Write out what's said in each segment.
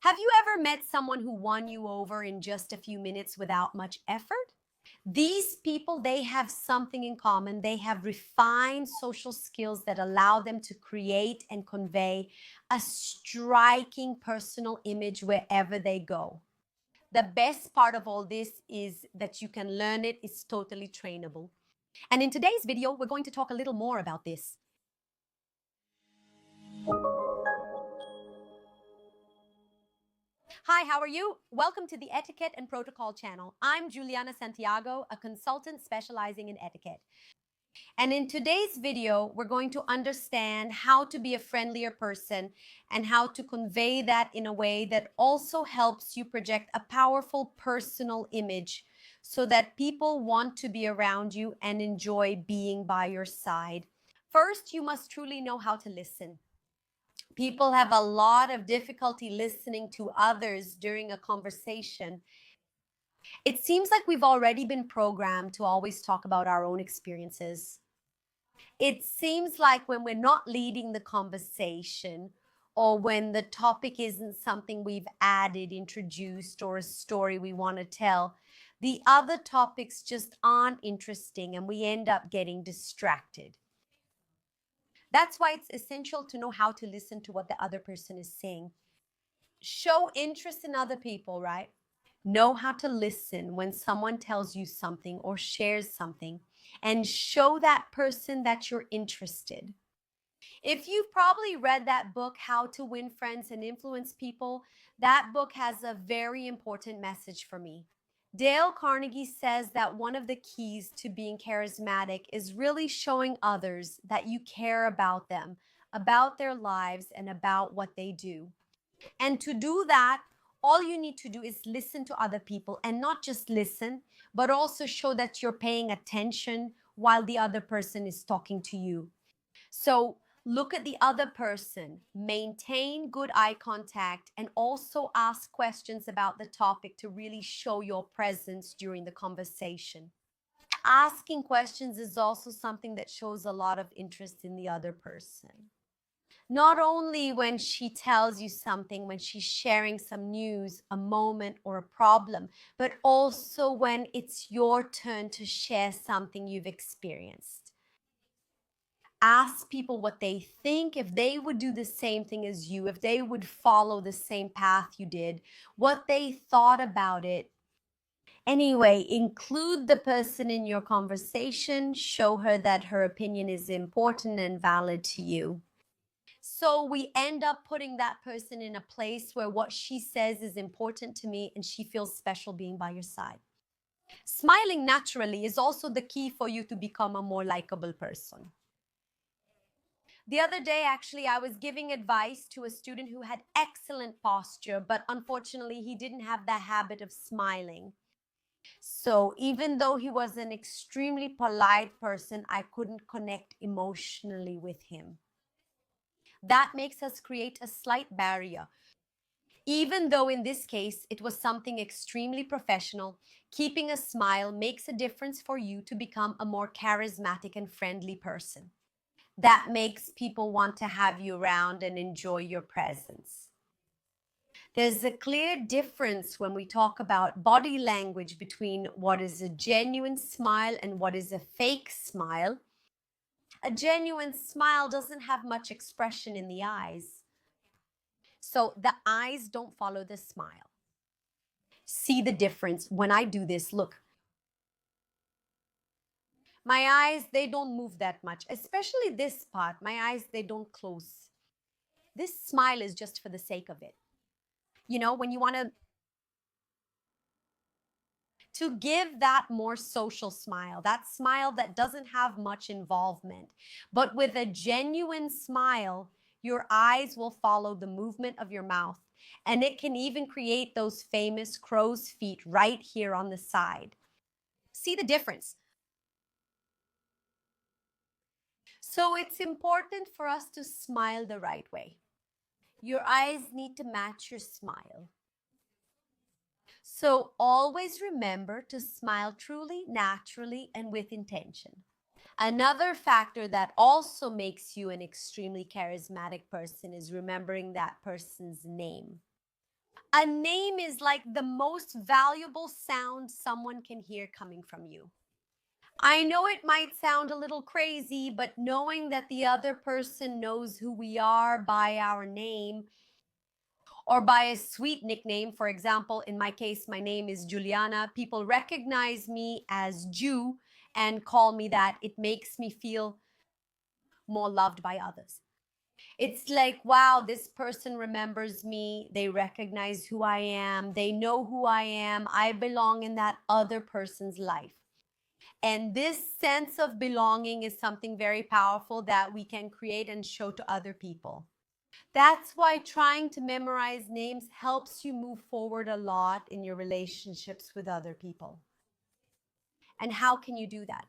Have you ever met someone who won you over in just a few minutes without much effort? These people, they have something in common. They have refined social skills that allow them to create and convey a striking personal image wherever they go. The best part of all this is that you can learn it. It's totally trainable. And in today's video, we're going to talk a little more about this. Hi, how are you? Welcome to the Etiquette and Protocol channel. I'm Juliana Santiago, a consultant specializing in etiquette. And in today's video, we're going to understand how to be a friendlier person and how to convey that in a way that also helps you project a powerful personal image so that people want to be around you and enjoy being by your side. First, you must truly know how to listen. People have a lot of difficulty listening to others during a conversation. It seems like we've already been programmed to always talk about our own experiences. It seems like when we're not leading the conversation, or when the topic isn't something we've added, introduced, or a story we want to tell, the other topics just aren't interesting and we end up getting distracted. That's why it's essential to know how to listen to what the other person is saying. Show interest in other people, right? Know how to listen when someone tells you something or shares something, and show that person that you're interested. If you've probably read that book, How to Win Friends and Influence People, that book has a very important message for me. Dale Carnegie says that one of the keys to being charismatic is really showing others that you care about them, about their lives, and about what they do. And to do that, all you need to do is listen to other people, and not just listen, but also show that you're paying attention while the other person is talking to you. So look at the other person, maintain good eye contact, and also ask questions about the topic to really show your presence during the conversation. Asking questions is also something that shows a lot of interest in the other person. Not only when she tells you something, when she's sharing some news, a moment, or a problem, but also when it's your turn to share something you've experienced. Ask people what they think, if they would do the same thing as you, if they would follow the same path you did, what they thought about it. Anyway, include the person in your conversation, show her that her opinion is important and valid to you. So we end up putting that person in a place where what she says is important to me and she feels special being by your side. Smiling naturally is also the key for you to become a more likable person. The other day, actually, I was giving advice to a student who had excellent posture, but unfortunately, he didn't have the habit of smiling. So even though he was an extremely polite person, I couldn't connect emotionally with him. That makes us create a slight barrier. Even though in this case, it was something extremely professional, keeping a smile makes a difference for you to become a more charismatic and friendly person. That makes people want to have you around and enjoy your presence. There's a clear difference when we talk about body language between what is a genuine smile and what is a fake smile. A genuine smile doesn't have much expression in the eyes. So the eyes don't follow the smile. See the difference when I do this. Look, my eyes, they don't move that much, especially this part. My eyes, they don't close. This smile is just for the sake of it. You know, when you want to give that more social smile, that smile that doesn't have much involvement, but with a genuine smile, your eyes will follow the movement of your mouth, and it can even create those famous crow's feet right here on the side. See the difference? So it's important for us to smile the right way. Your eyes need to match your smile. So always remember to smile truly, naturally, and with intention. Another factor that also makes you an extremely charismatic person is remembering that person's name. A name is like the most valuable sound someone can hear coming from you. I know it might sound a little crazy, but knowing that the other person knows who we are by our name or by a sweet nickname, for example, in my case, my name is Juliana, people recognize me as Jew and call me that. It makes me feel more loved by others. It's like, wow, this person remembers me. They recognize who I am. They know who I am. I belong in that other person's life. And this sense of belonging is something very powerful that we can create and show to other people. That's why trying to memorize names helps you move forward a lot in your relationships with other people. And how can you do that?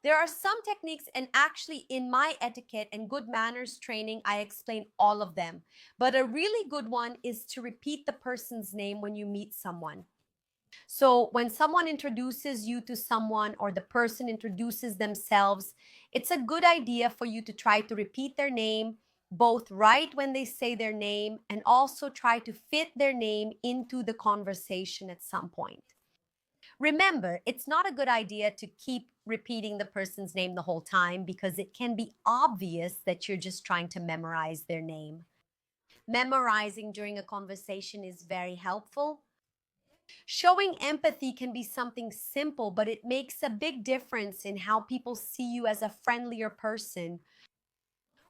There are some techniques, and actually in my etiquette and good manners training, I explain all of them. But a really good one is to repeat the person's name when you meet someone. So when someone introduces you to someone or the person introduces themselves, it's a good idea for you to try to repeat their name, both right when they say their name and also try to fit their name into the conversation at some point. Remember, it's not a good idea to keep repeating the person's name the whole time because it can be obvious that you're just trying to memorize their name. Memorizing during a conversation is very helpful. Showing empathy can be something simple, but it makes a big difference in how people see you as a friendlier person.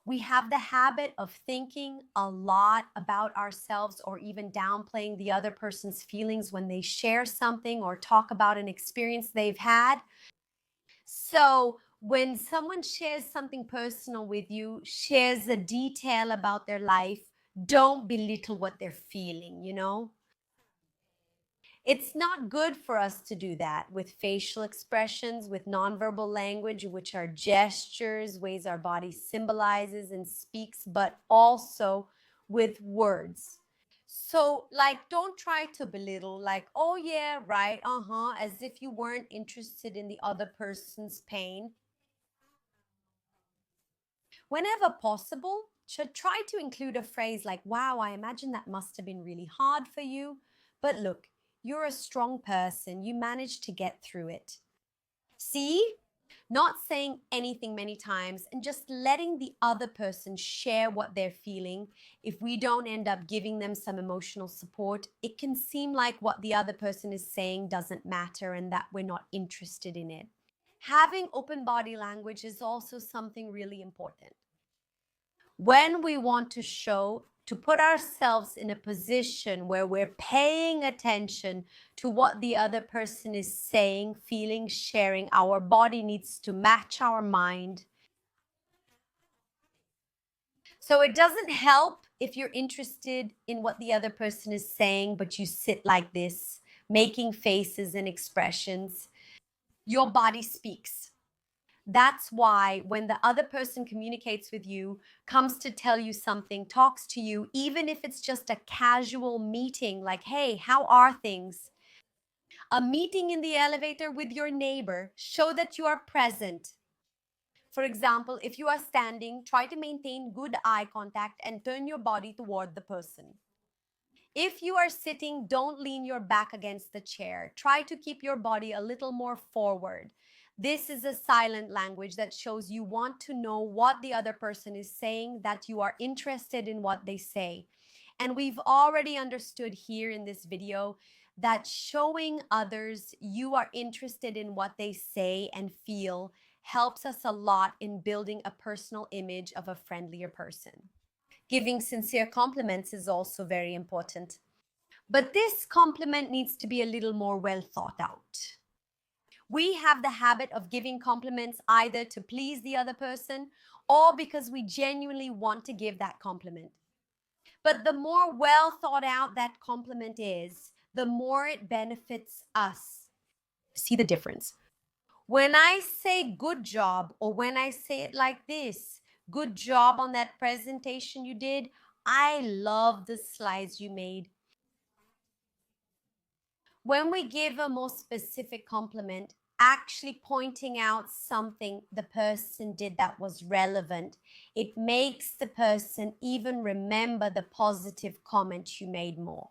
We have the habit of thinking a lot about ourselves or even downplaying the other person's feelings when they share something or talk about an experience they've had. So when someone shares something personal with you, shares a detail about their life, don't belittle what they're feeling, you know? It's not good for us to do that with facial expressions, with nonverbal language, which are gestures, ways our body symbolizes and speaks, but also with words. So, like, don't try to belittle, like, oh, yeah, right, as if you weren't interested in the other person's pain. Whenever possible, should try to include a phrase like, wow, I imagine that must have been really hard for you. But look, you're a strong person. You managed to get through it. See? Not saying anything many times and just letting the other person share what they're feeling. If we don't end up giving them some emotional support, it can seem like what the other person is saying doesn't matter and that we're not interested in it. Having open body language is also something really important. When we want to show, to put ourselves in a position where we're paying attention to what the other person is saying, feeling, sharing, our body needs to match our mind. So it doesn't help if you're interested in what the other person is saying, but you sit like this, making faces and expressions. Your body speaks. That's why when the other person communicates with you, comes to tell you something, talks to you, even if it's just a casual meeting, like, hey, how are things? A meeting in the elevator with your neighbor, show that you are present. For example, if you are standing, try to maintain good eye contact and turn your body toward the person. If you are sitting, don't lean your back against the chair. Try to keep your body a little more forward. This is a silent language that shows you want to know what the other person is saying, that you are interested in what they say. And we've already understood here in this video that showing others you are interested in what they say and feel helps us a lot in building a personal image of a friendlier person. Giving sincere compliments is also very important. But this compliment needs to be a little more well thought out. We have the habit of giving compliments either to please the other person or because we genuinely want to give that compliment. But the more well thought out that compliment is, the more it benefits us. See the difference? When I say good job, or when I say it like this, good job on that presentation you did, I love the slides you made. When we give a more specific compliment, actually pointing out something the person did that was relevant, it makes the person even remember the positive comment you made more.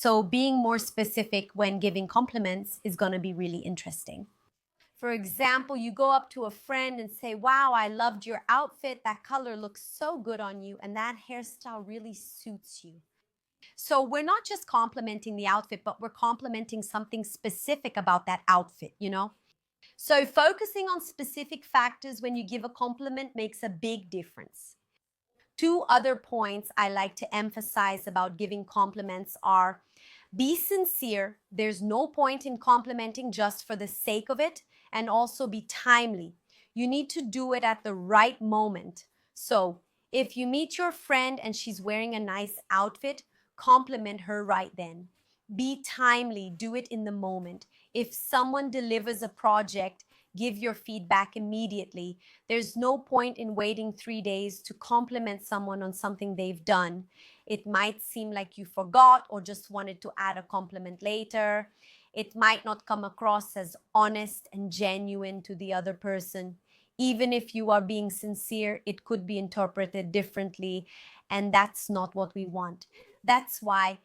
So being more specific when giving compliments is going to be really interesting. For example, you go up to a friend and say, wow, I loved your outfit. That color looks so good on you, and that hairstyle really suits you. So we're not just complimenting the outfit, but we're complimenting something specific about that outfit, you know? So focusing on specific factors when you give a compliment makes a big difference. Two other points I like to emphasize about giving compliments are: be sincere. There's no point in complimenting just for the sake of it. And also be timely. You need to do it at the right moment. So if you meet your friend and she's wearing a nice outfit, compliment her right then. Be timely. Do it in the moment. If someone delivers a project, give your feedback immediately. There's no point in waiting 3 days to compliment someone on something they've done. It might seem like you forgot or just wanted to add a compliment later. It might not come across as honest and genuine to the other person. Even if you are being sincere, it could be interpreted differently, and that's not what we want. That's why,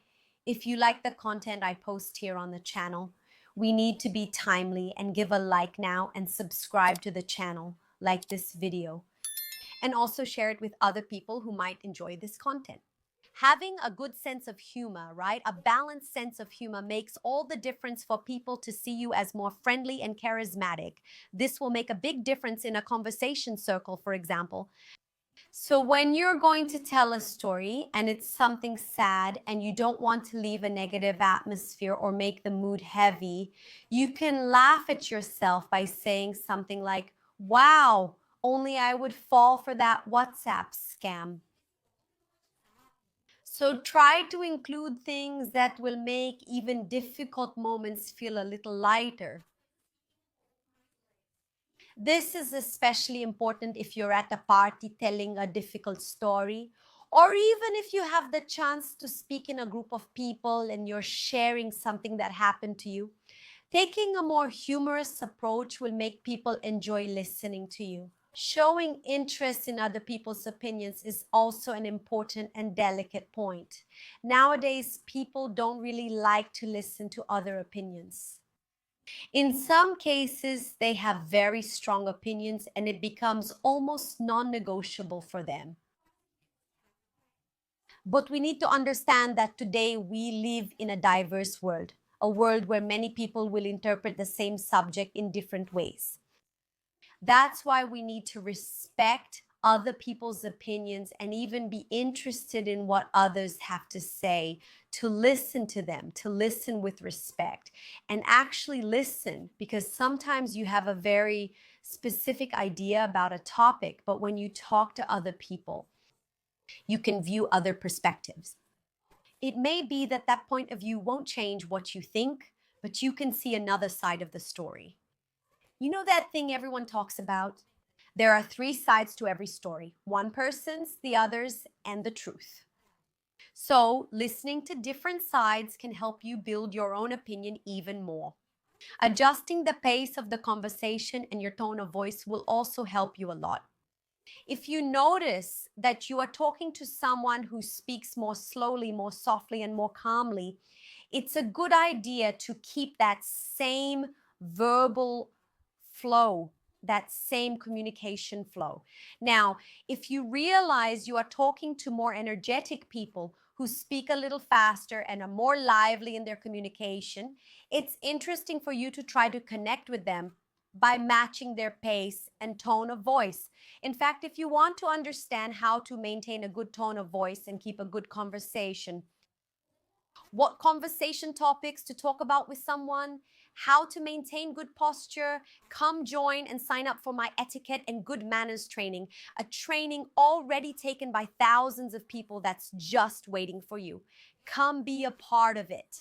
if you like the content I post here on the channel, we need to be timely and give a like now and subscribe to the channel, like this video, and also share it with other people who might enjoy this content. Having a good sense of humor, right? A balanced sense of humor makes all the difference for people to see you as more friendly and charismatic. This will make a big difference in a conversation circle, for example. So when you're going to tell a story and it's something sad and you don't want to leave a negative atmosphere or make the mood heavy, you can laugh at yourself by saying something like, wow, only I would fall for that WhatsApp scam. So try to include things that will make even difficult moments feel a little lighter. This is especially important if you're at a party telling a difficult story, or even if you have the chance to speak in a group of people and you're sharing something that happened to you. Taking a more humorous approach will make people enjoy listening to you. Showing interest in other people's opinions is also an important and delicate point. Nowadays, people don't really like to listen to other opinions. In some cases, they have very strong opinions and it becomes almost non-negotiable for them. But we need to understand that today we live in a diverse world, a world where many people will interpret the same subject in different ways. That's why we need to respect other people's opinions and even be interested in what others have to say, to listen to them, to listen with respect, and actually listen, because sometimes you have a very specific idea about a topic, but when you talk to other people, you can view other perspectives. It may be that that point of view won't change what you think, but you can see another side of the story. You know that thing everyone talks about? There are 3 sides to every story: one person's, the other's, and the truth. So, listening to different sides can help you build your own opinion even more. Adjusting the pace of the conversation and your tone of voice will also help you a lot. If you notice that you are talking to someone who speaks more slowly, more softly, and more calmly, it's a good idea to keep that same verbal flow, that same communication flow. Now, if you realize you are talking to more energetic people who speak a little faster and are more lively in their communication, it's interesting for you to try to connect with them by matching their pace and tone of voice. In fact, if you want to understand how to maintain a good tone of voice and keep a good conversation, what conversation topics to talk about with someone, how to maintain good posture, come join and sign up for my etiquette and good manners training, a training already taken by thousands of people that's just waiting for you. Come be a part of it.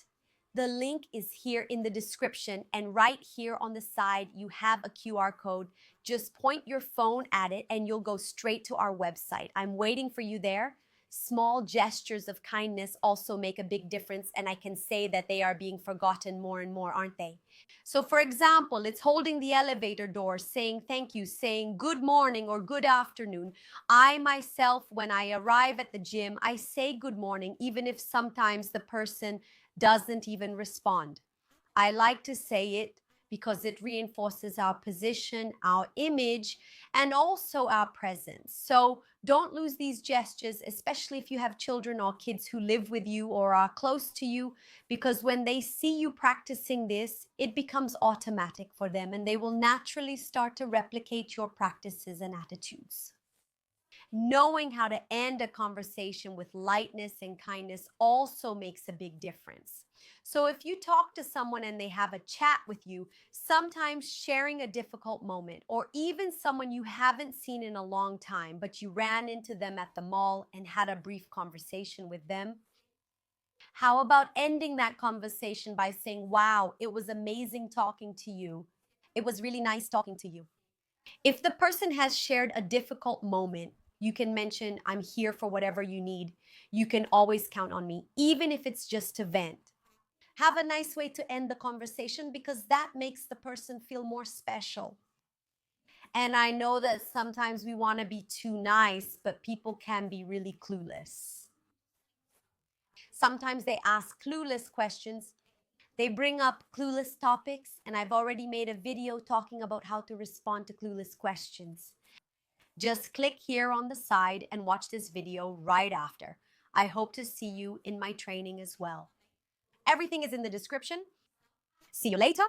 The link is here in the description, and right here on the side, you have a QR code. Just point your phone at it and you'll go straight to our website. I'm waiting for you there. small gestures of kindness also make a big difference, and I can say that they are being forgotten more and more, aren't they? So, for example, it's holding the elevator door, saying thank you, saying good morning or good afternoon. I myself, when I arrive at the gym, I say good morning, even if sometimes the person doesn't even respond. I like to say it because it reinforces our position, our image, and also our presence. So don't lose these gestures, especially if you have children or kids who live with you or are close to you, because when they see you practicing this, it becomes automatic for them and they will naturally start to replicate your practices and attitudes. Knowing how to end a conversation with lightness and kindness also makes a big difference. So if you talk to someone and they have a chat with you, sometimes sharing a difficult moment, or even someone you haven't seen in a long time, but you ran into them at the mall and had a brief conversation with them, how about ending that conversation by saying, wow, it was amazing talking to you. It was really nice talking to you. If the person has shared a difficult moment, you can mention, I'm here for whatever you need. You can always count on me, even if it's just to vent. Have a nice way to end the conversation because that makes the person feel more special. And I know that sometimes we want to be too nice, but people can be really clueless. Sometimes they ask clueless questions. They bring up clueless topics, and I've already made a video talking about how to respond to clueless questions. Just click here on the side and watch this video right after. I hope to see you in my training as well. Everything is in the description. See you later.